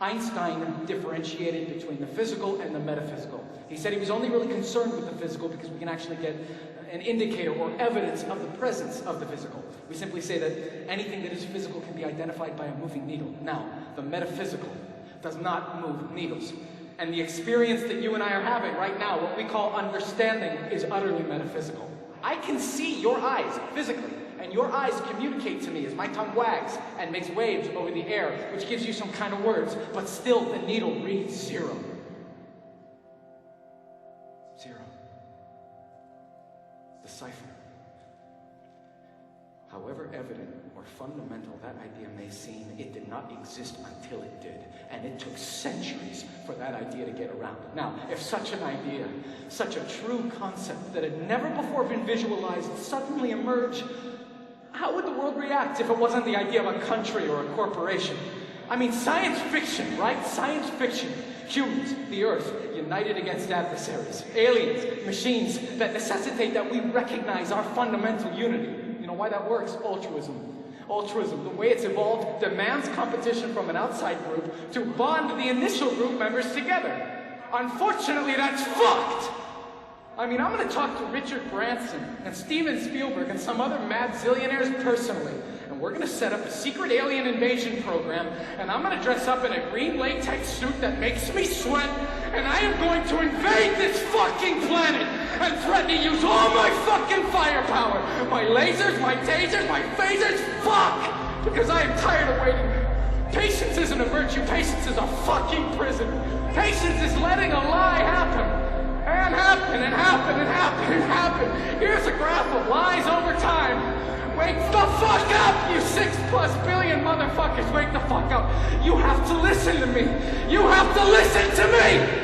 Einstein differentiated between the physical and the metaphysical. He said he was only really concerned with the physical because we can actually get an indicator or evidence of the presence of the physical. We simply say that anything that is physical can be identified by a moving needle. Now, the metaphysical does not move needles. And the experience that you and I are having right now, what we call understanding, is utterly metaphysical. I can see your eyes physically, and your eyes communicate to me as my tongue wags and makes waves over the air, which gives you some kind of words, but still the needle reads 0. 0. The cipher. However evident or fundamental that idea may seem, it did not exist until it did. And it took centuries for that idea to get around. Now, if such an idea, such a true concept that had never before been visualized suddenly emerged, how would the world react if it wasn't the idea of a country or a corporation? I mean, science fiction, right? Science fiction. Humans, the Earth, united against adversaries. Aliens, machines that necessitate that we recognize our fundamental unity. You know why that works? Altruism. Altruism, the way it's evolved, demands competition from an outside group to bond the initial group members together. Unfortunately, that's fucked! I mean, I'm going to talk to Richard Branson and Steven Spielberg and some other mad zillionaires personally. And we're going to set up a secret alien invasion program. And I'm going to dress up in a green latex suit that makes me sweat. And I am going to invade this fucking planet and threaten to use all my fucking firepower. My lasers, my tasers, my phasers, fuck! Because I am tired of waiting. Patience isn't a virtue. Patience is a fucking prison. Patience is letting a lie happen. And happen, and happen, and happen, and happen. Here's a graph of lies over time. Wake the fuck up, you 6+ billion motherfuckers. Wake the fuck up. You have to listen to me. You have to listen to me.